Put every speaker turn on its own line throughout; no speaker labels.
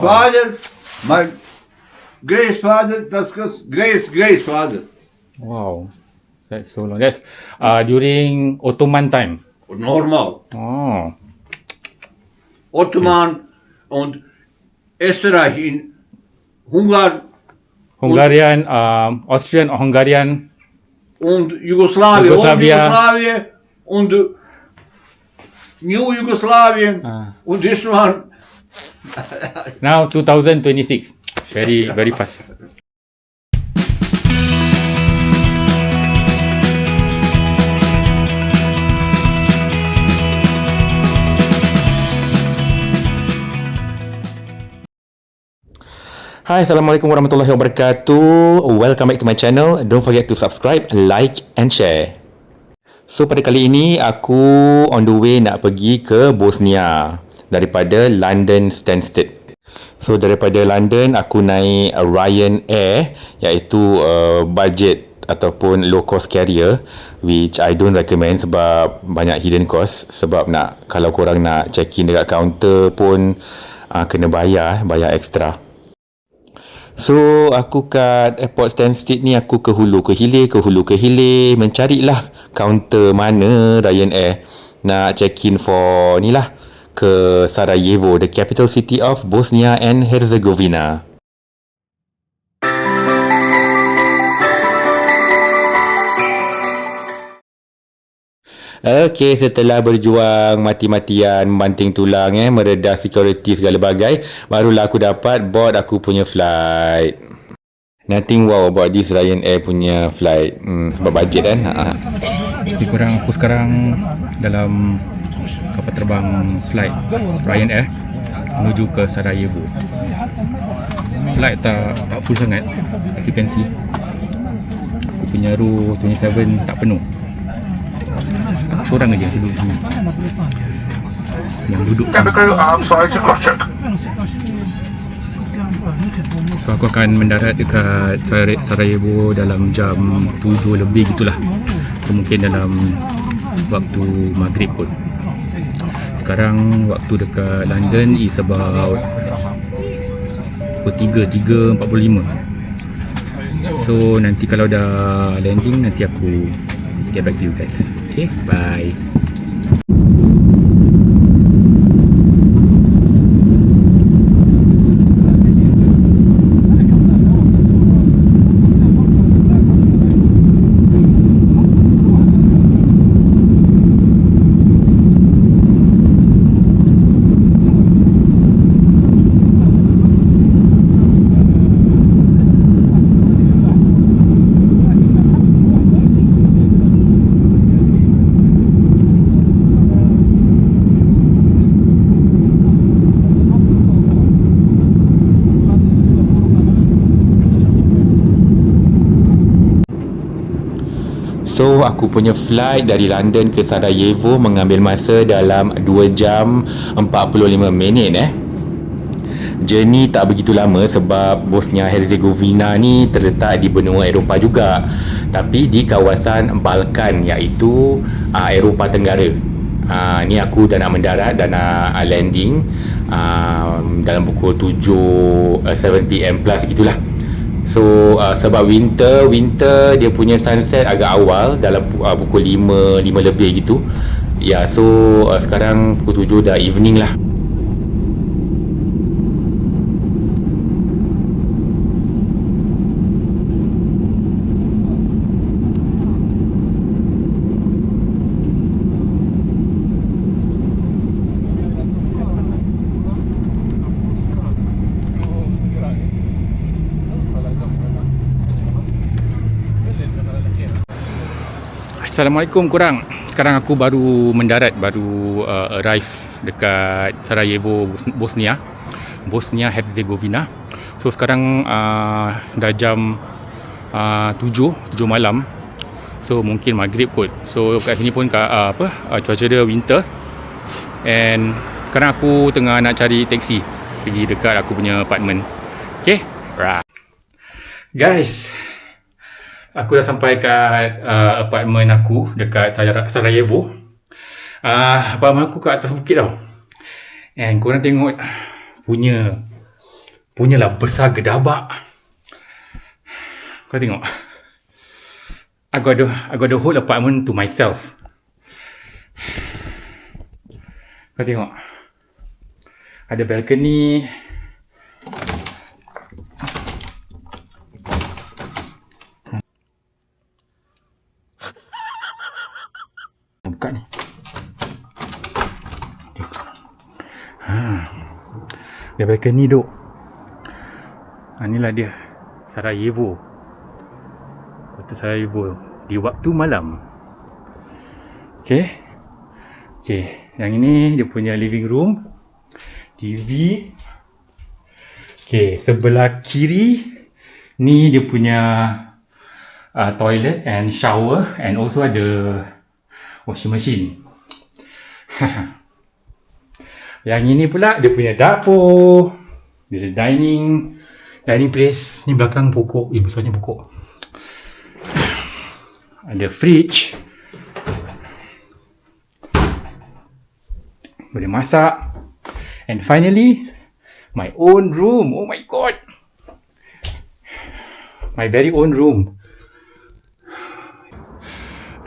Father, my great father, that's great father.
Wow, that's so long. That's during Ottoman time.
Normal.
Oh,
Ottoman und Österreich in
Hungarian, Austrian, Hungarian,
und Yugoslavia. Old Yugoslavia und New Yugoslavia und this one.
now 2026. Very fast.
Hai, Assalamualaikum warahmatullahi wabarakatuh. Welcome back to my channel. Don't forget to subscribe, like and share. So pada kali ini aku on the way nak pergi ke Bosnia daripada London Stansted. So daripada London aku naik Ryanair, iaitu budget ataupun low cost carrier, which I don't recommend sebab banyak hidden cost. Sebab kalau korang nak check in dekat kaunter pun kena bayar extra. So aku kat airport Stansted ni, aku ke hulu ke hilir mencarilah kaunter mana Ryanair nak check in for ni lah, ke Sarajevo, the capital city of Bosnia and Herzegovina. Okey, setelah berjuang mati-matian, membanting tulang, meredah security segala bagai, barulah aku dapat board aku punya flight. Nothing wow about this Ryanair punya flight, sebab budget kan.
Okay, korang, aku sekarang dalam kapal terbang flight Ryanair menuju ke Sarajevo. Flight tak full sangat, as you can see. Aku punya row 27 tak penuh. Aku seorang aja yang duduk so aku akan mendarat dekat Sarajevo dalam jam 7 lebih gitulah, so, mungkin dalam waktu maghrib kot. Sekarang waktu dekat London is about pukul 3:45. So nanti kalau dah landing, nanti aku get back to you guys. Okay, bye.
So aku punya flight dari London ke Sarajevo mengambil masa dalam 2 jam 45 minit. Journey tak begitu lama sebab Bosnia Herzegovina ni terletak di benua Eropah juga, tapi di kawasan Balkan, iaitu Eropah Tenggara. Ni aku dah nak mendarat dan nak landing dalam pukul 7 plus gitulah. So sebab winter dia punya sunset agak awal, dalam pukul 5 lebih gitu. Ya, so sekarang pukul 7 dah evening lah.
Assalamualaikum korang. Sekarang aku baru mendarat, baru arrive dekat Sarajevo, Bosnia Herzegovina. So sekarang dah jam 7 malam. So mungkin maghrib kot. So kat sini pun cuaca dia winter. And sekarang aku tengah nak cari taksi pergi dekat aku punya apartment. Okay, right. Guys, aku dah sampai kat apartment aku dekat Sarajevo. Apartment aku kat atas bukit tau. And korang tengok punya punyalah besar gedabak. Kau tengok. I got the whole apartment to myself. Kau tengok. Ada balcony. Buka ni. Ada balcony duk. Inilah dia Sarajevo. Kota Sarajevo di waktu malam. Okay. Yang ini dia punya living room, TV. Okay, sebelah kiri ni dia punya toilet and shower, and also ada washing machine. Yang ini pula dia punya dapur. Dia ada dining place. Ni belakang pokok. Besarnya pokok. Ada fridge. Boleh masak. And finally, my own room. Oh my god. My very own room.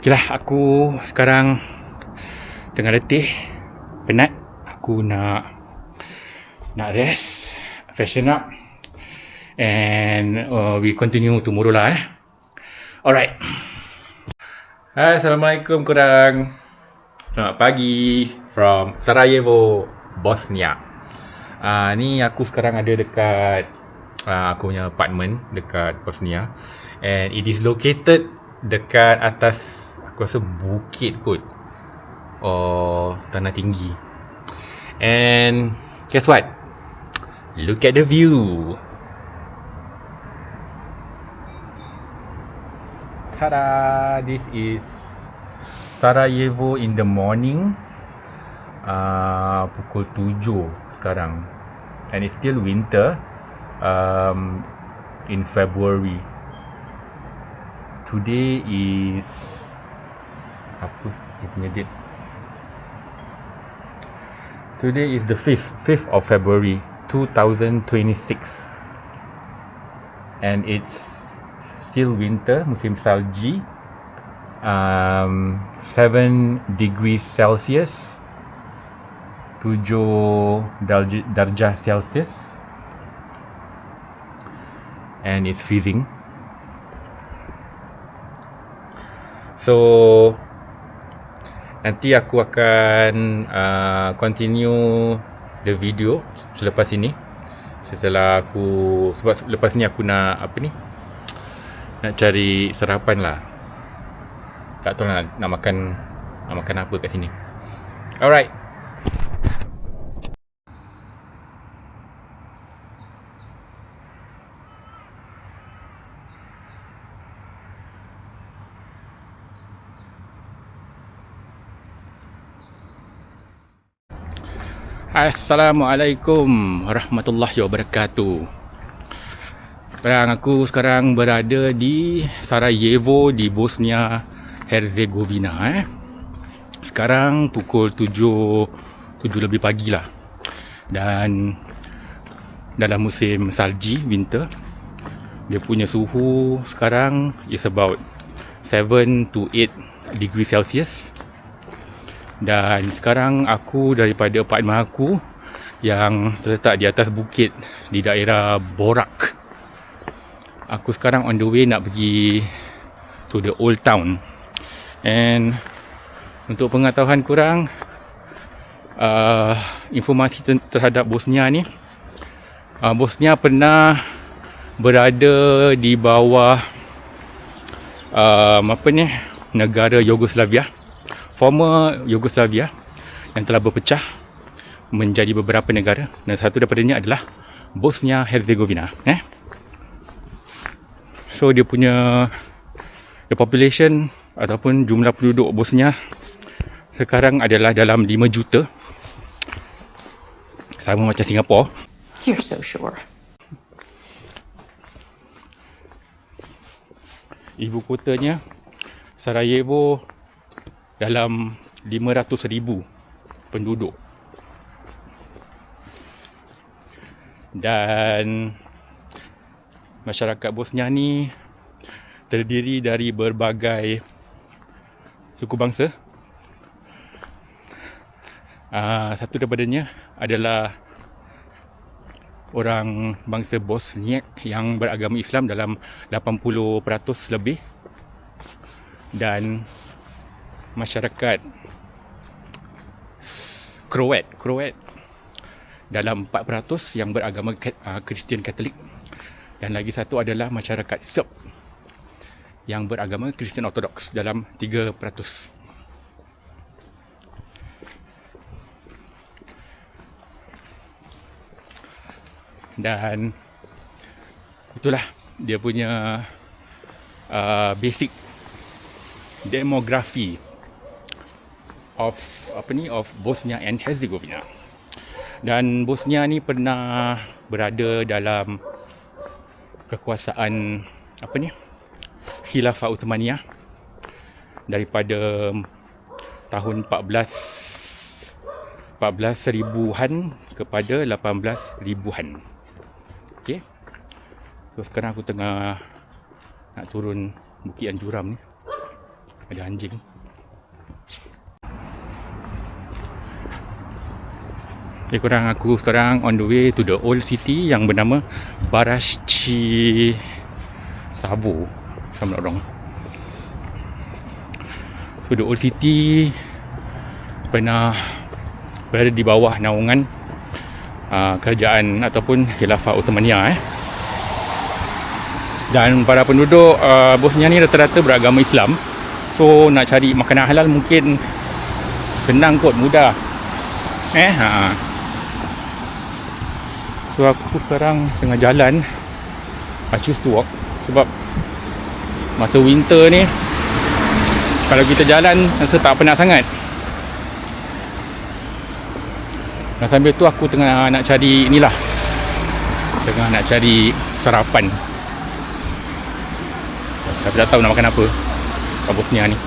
Okay lah, aku sekarang tengah letih, penat. Aku nak rest, freshen up, and we continue tomorrow lah. Alright. Hai, Assalamualaikum korang. Selamat pagi from Sarajevo, Bosnia. Ni aku sekarang ada dekat aku punya apartment dekat Bosnia, and it is located dekat atas, aku rasa bukit kot, or tanah tinggi. And guess what? Look at the view. Tada! This is Sarajevo in the morning. Pukul 7 sekarang. And it's still winter in February. Today is apa dia punya date? Today is the 5th of February 2026. And it's still winter, musim salji. 7 degrees Celsius, 7 darjah Celsius, and it's freezing. So nanti aku akan continue the video selepas ini. Setelah aku, sebab lepas ni aku nak nak cari sarapan lah. Tak tahu nak makan apa kat sini. Alright. Assalamualaikum warahmatullahi wabarakatuh. Aku sekarang berada di Sarajevo di Bosnia Herzegovina. Sekarang pukul 7 lebih pagi lah. Dan dalam musim salji, winter. Dia punya suhu sekarang is about 7 to 8 degree Celsius. Dan sekarang aku daripada apartmen aku yang terletak di atas bukit di daerah Borak. Aku sekarang on the way nak pergi to the old town. And untuk pengetahuan korang, informasi terhadap Bosnia ni, Bosnia pernah berada di bawah negara Yugoslavia, former Yugoslavia, yang telah berpecah menjadi beberapa negara, dan satu daripadanya adalah Bosnia Herzegovina. So dia punya the population ataupun jumlah penduduk Bosnia sekarang adalah dalam 5 juta. Sama macam Singapura.
You're so sure.
Ibu kotanya Sarajevo dalam 500,000 penduduk. Dan masyarakat Bosnia ni terdiri dari berbagai suku bangsa. Satu daripadanya adalah orang bangsa Bosniak yang beragama Islam dalam 80% lebih, dan masyarakat Kroat dalam 4% yang beragama Kristian Katolik, dan lagi satu adalah masyarakat Serb yang beragama Kristian Ortodoks dalam 3%. Dan itulah dia punya basic demografi of Bosnia and Herzegovina. Dan Bosnia ni pernah berada dalam kekuasaan Khilafah Uthmaniyah daripada tahun 14,000-an kepada 18,000-an. Okey. So sekarang aku tengah nak turun Bukit Anjuram ni. Ada anjing. Okay, korang, aku sekarang on the way to the old city yang bernama Barashchi Savo, if I'm not wrong. So the old city pernah berada di bawah naungan kerajaan ataupun Khilafah Uthmaniyah. Dan para penduduk Bosnia ni rata-rata beragama Islam. So nak cari makanan halal mungkin senang kot, mudah. So aku sekarang tengah jalan. I choose to walk sebab masa winter ni kalau kita jalan rasa tak penat sangat. Dan sambil tu aku tengah nak cari sarapan. Tapi tak tahu nak makan apa kat Bosnia ni.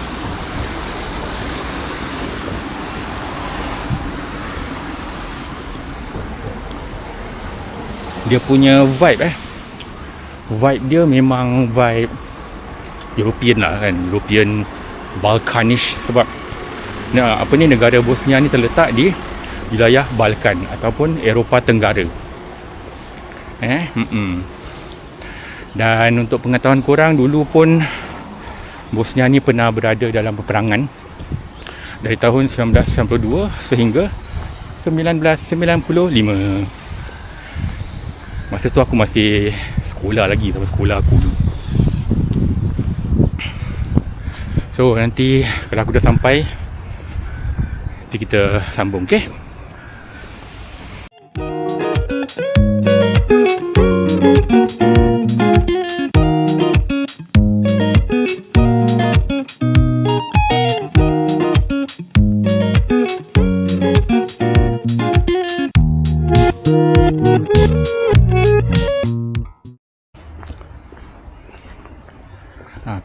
Dia punya vibe dia memang vibe European lah kan, European Balkanish, sebab negara Bosnia ni terletak di wilayah Balkan ataupun Eropah Tenggara. Dan untuk pengetahuan korang, dulu pun Bosnia ni pernah berada dalam peperangan dari tahun 1992 sehingga 1995. Masa tu aku masih sekolah lagi, sama sekolah aku dulu. So nanti kalau aku dah sampai, nanti kita sambung, okay?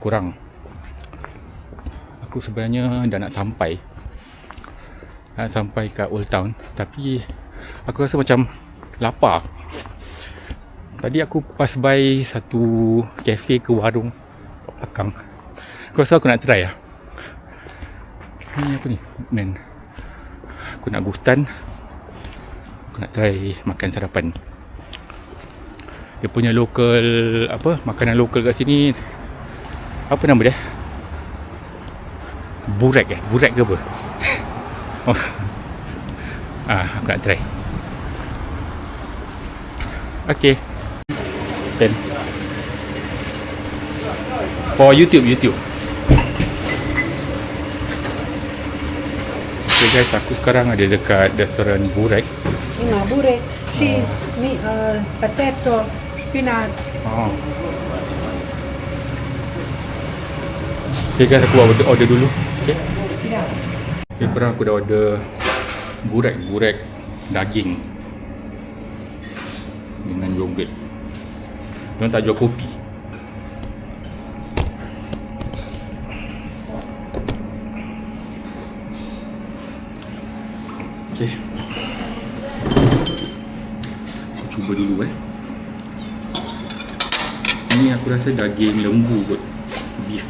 Kurang. Aku sebenarnya dah nak sampai kat Old Town, tapi aku rasa macam lapar. Tadi aku pass by satu kafe ke warung kat belakang. Aku rasa aku nak try lah. Ni apa ni? Man. Aku nak gustan. Aku nak try makan sarapan. Dia punya lokal makanan lokal kat sini. Apa nama dia? Burek ke apa? Aku nak try. Okay. Then for YouTube. Okay guys, aku sekarang ada dekat restoran Burek.
Burek, cheese, potato, spinach.
Okay guys, aku order dulu. Okay. Okay, korang, aku dah order burek daging dengan yogurt. Diorang tak jual kopi. Okay, aku cuba dulu Ini aku rasa daging lembu kot, beef.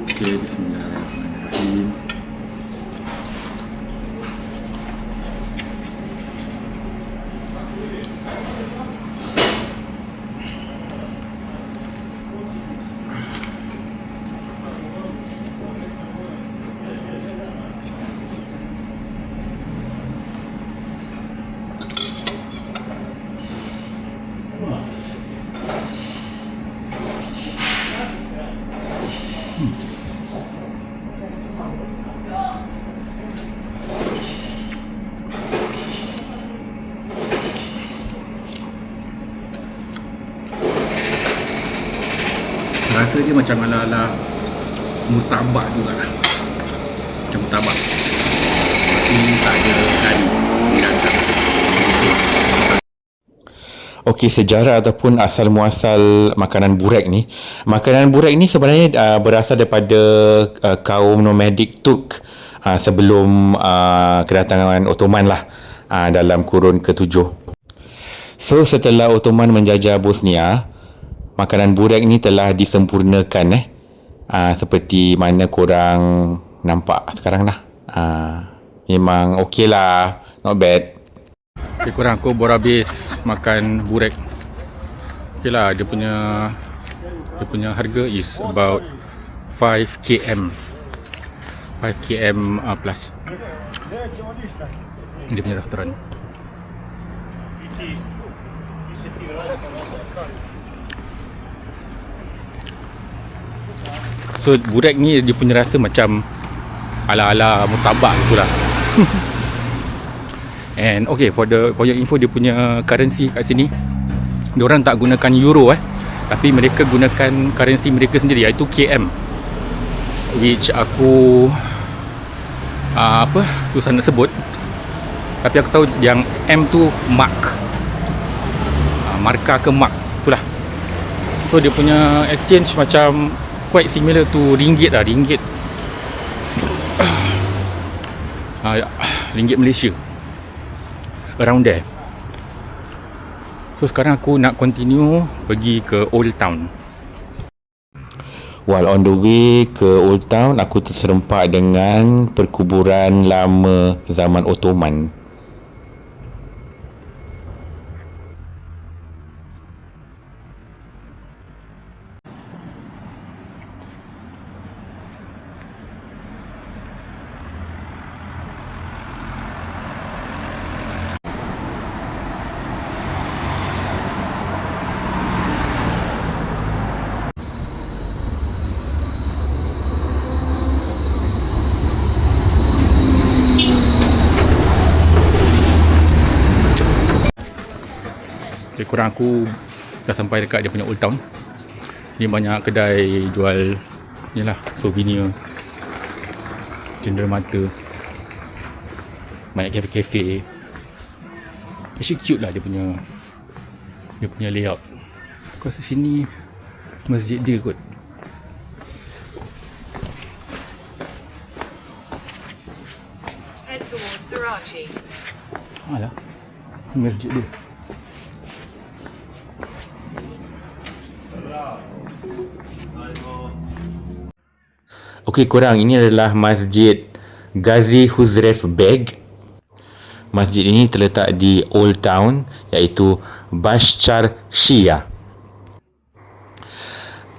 Okay, bismillahirrahmanirrahim. Rasa dia macam ala-ala murtabak juga lah. Macam murtabak, tapi tak ada kari di dalam.
Okey, sejarah ataupun asal muasal makanan burek ni. Makanan burek ni sebenarnya berasal daripada kaum nomadik Turk sebelum kedatangan Ottoman lah, dalam kurun ke-7. So setelah Ottoman menjajah Bosnia, makanan burek ni telah disempurnakan seperti mana korang nampak sekarang lah. Memang okey lah, not bad.
Okay, korang, aku baru habis makan burek. Okay lah, dia punya harga is about 5 km plus. Dia punya restoran. So burek ni dia punya rasa macam ala-ala murtabak gitulah. And okay, for your info, dia punya currency kat sini, diorang tak gunakan euro tapi mereka gunakan currency mereka sendiri, iaitu KM, which aku susah nak sebut, tapi aku tahu yang M tu mark, markah ke mark itulah. So dia punya exchange macam quite similar to ringgit lah, ringgit Malaysia, around there. So sekarang aku nak continue pergi ke Old Town.
While on the way ke Old Town, aku terserempak dengan perkuburan lama zaman Ottoman.
Lebih kurang aku dah sampai dekat dia punya Old Town. Sini banyak kedai jual ni lah, souvenir, cendera mata, banyak kafe-kafe. Actually cute lah dia punya layout. Aku rasa sini masjid dia kot.
Head towards Sarachi.
Alah, masjid dia.
Okey korang, ini adalah Masjid Ghazi Huzref Beg. Masjid ini terletak di Old Town, iaitu Bashkar Shia.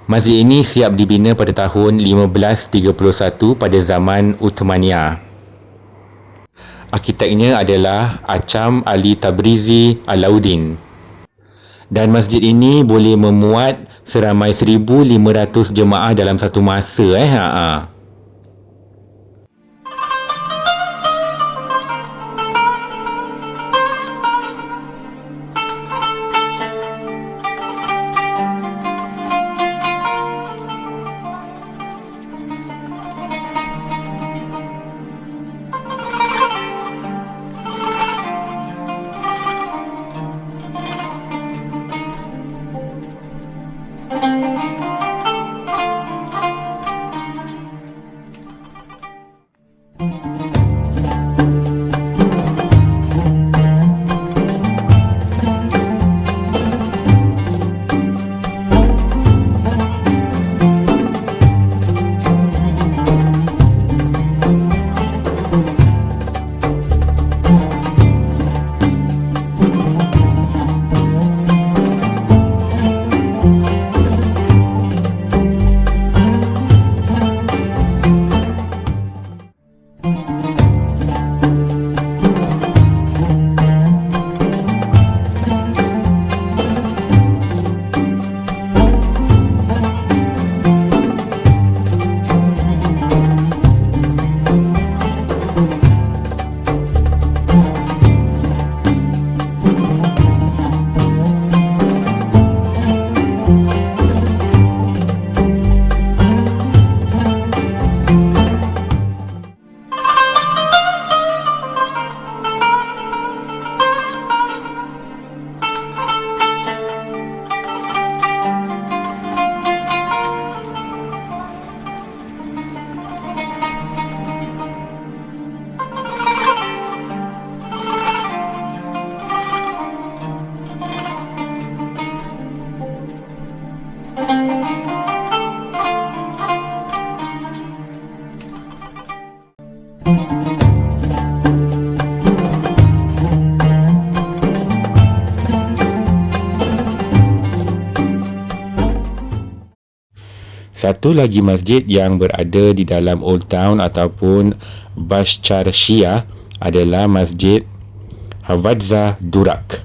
Masjid ini siap dibina pada tahun 1531 pada zaman Uthmaniyah. Arkiteknya adalah Acham Ali Tabrizi Alauddin. Dan masjid ini boleh memuat seramai 1,500 jemaah dalam satu masa. Satu lagi masjid yang berada di dalam Old Town ataupun Bascarshiya adalah Masjid Hafadzah Durak.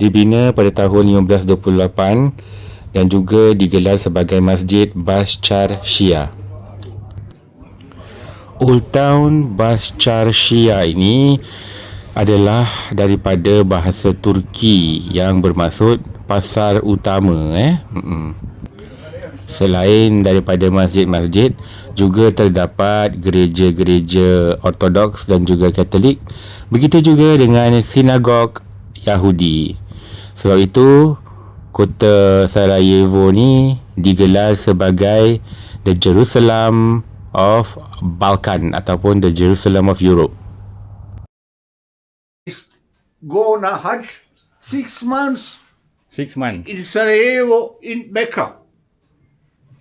Dibina pada tahun 1528 dan juga digelar sebagai Masjid Bascarshiya. Old Town Bascarshiya ini adalah daripada bahasa Turki yang bermaksud pasar utama. Selain daripada masjid-masjid, juga terdapat gereja-gereja Ortodoks dan juga Katolik. Begitu juga dengan sinagog Yahudi. Sebab itu, kota Sarajevo ni digelar sebagai The Jerusalem of Balkan ataupun The Jerusalem of Europe.
Go na Hajj 6 months
6 months.
in Sarajevo, in Mecca.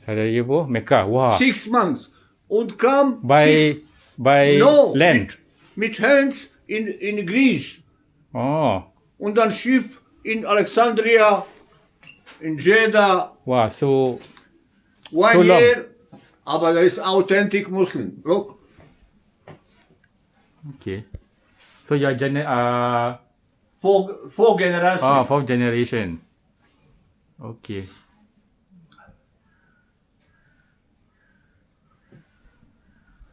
Sarajevo, Mecca. Wah.
6 months. Und come
By land.
Mit hands in Greece.
Oh.
Und dann Schiff in Alexandria, in Jeddah.
Wah, so
1
long.
year. Aber das ist authentic Muslim. Look.
okay. So your
Four generations.
fourth generation. Okay.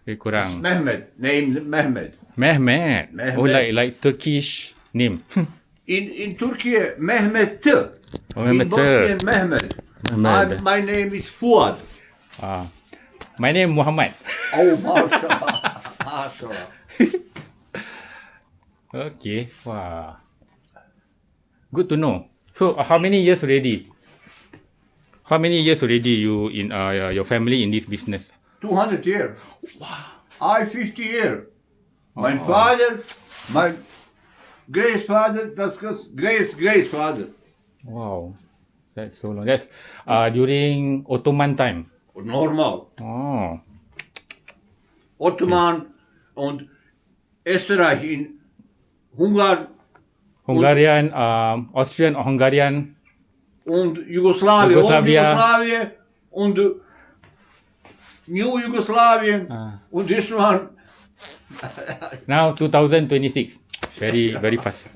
Okay, kurang.
Mehmet. Name Mehmet.
Mehmet.
Mehmet.
Oh, like Turkish name.
In Turkey, Mehmet.
Oh, Mehmet.
In Bosnia, Mehmet.
Mehmet.
My name is Fuad.
My name Muhammad.
Oh, mashallah. Mashallah.
Okay. Wow. Good to know. So, how many years already? How many years already you in your family in this business?
200 years. Wow. I 50 years. My father, my great-father, that's great-father.
Wow. That's so long. That's during Ottoman time.
Normal.
Oh.
Ottoman und Österreich in
Hungarian, Austrian, Hungarian.
und Jugoslawien.
Yugoslavia.
Und New Jugoslawien. Und this one.
Now 2026. Very fast.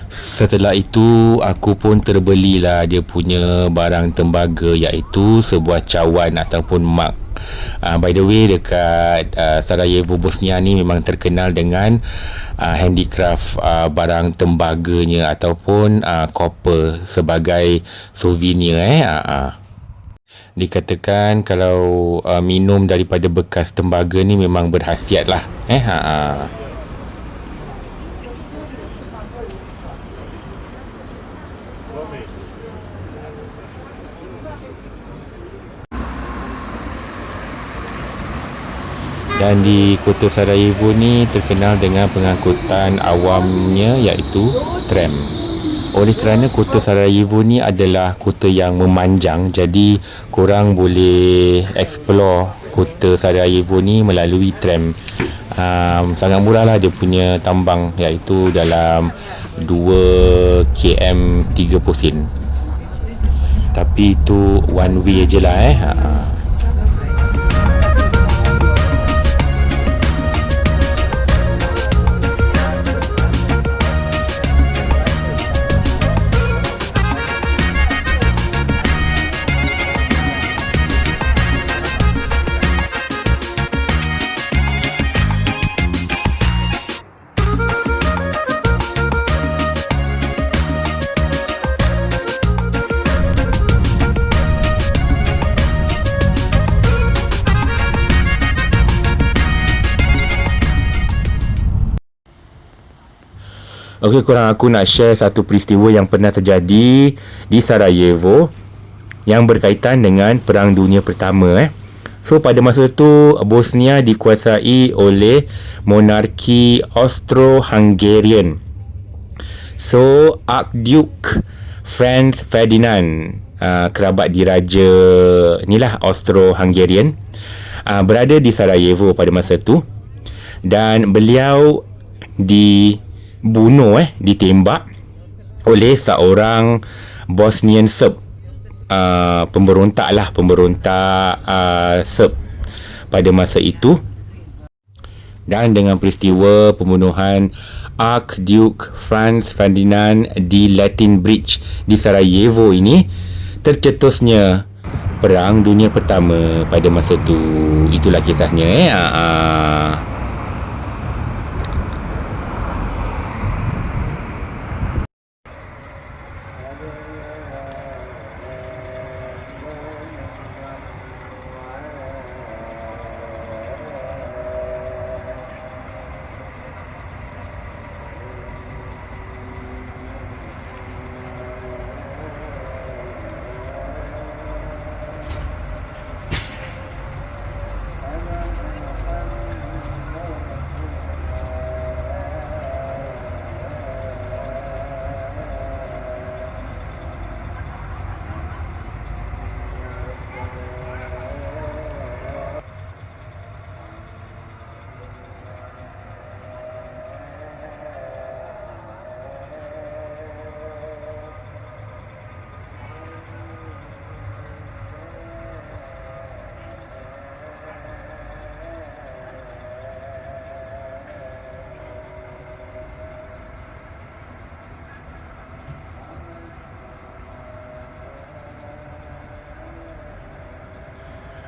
Setelah itu, aku pun terbelilah dia punya barang tembaga, iaitu sebuah cawan ataupun mug. By the way, dekat Sarajevo, Bosnia ni memang terkenal dengan handicraft barang tembaganya ataupun copper sebagai souvenir. Dikatakan kalau minum daripada bekas tembaga ni memang berkhasiat lah. Dan di kota Sarajevo ni terkenal dengan pengangkutan awamnya, iaitu tram. Oleh kerana kota Sarajevo ni adalah kota yang memanjang, jadi korang boleh explore kota Sarajevo ni melalui tram. Sangat murah lah dia punya tambang, iaitu dalam 2 km 30 sen. Tapi itu one way je lah. Okey, korang, aku nak share satu peristiwa yang pernah terjadi di Sarajevo yang berkaitan dengan Perang Dunia Pertama. So, pada masa tu Bosnia dikuasai oleh monarki Austro-Hungarian. So, Archduke Franz Ferdinand, kerabat diraja inilah Austro-Hungarian, berada di Sarajevo pada masa tu, dan beliau ditembak oleh seorang Bosnian Serb pemberontak Serb pada masa itu. Dan dengan peristiwa pembunuhan Archduke Franz Ferdinand di Latin Bridge di Sarajevo ini, tercetusnya Perang Dunia Pertama pada masa itu. Itulah kisahnya.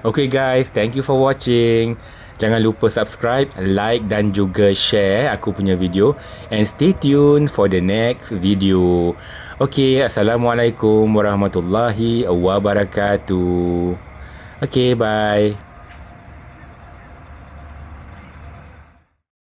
Okay guys, thank you for watching. Jangan lupa subscribe, like dan juga share aku punya video. And stay tuned for the next video. Okay, Assalamualaikum warahmatullahi wabarakatuh. Okay, bye.